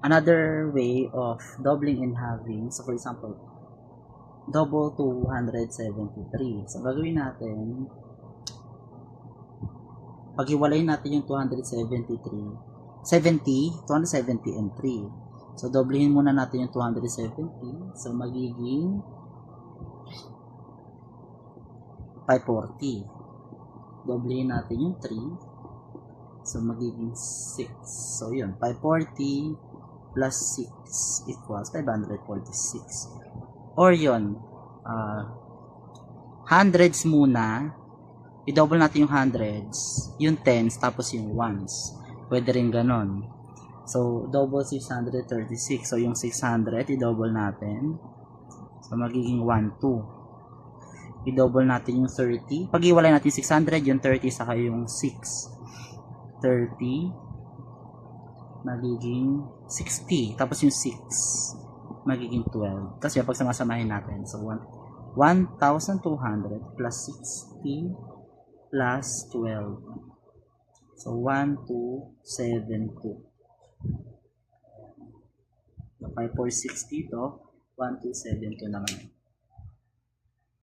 another way of doubling and halving. So, for example, double 273. So, gagawin natin, paghiwalayin natin yung 270 and 3. So, doblehin muna natin yung 270. So, magiging 540. Doblehin natin yung 3. So, magiging 6. So, yun. 540 plus 6 equals 546. Or yun, hundreds muna. I-double natin yung hundreds, yung tens, tapos yung ones. Pwede rin ganon. So, double 636. So, yung 600, i-double natin. So, magiging 1, 2. I-double natin yung 30. Pag-iwalay natin 600, yung 30, saka yung 6. 30. Magiging 60. Tapos yung 6. Magiging 12. Tapos yung pagsamasamahin natin. So, 1,200 plus 60 plus 12. So, 1272. 5460 to 1272 naman.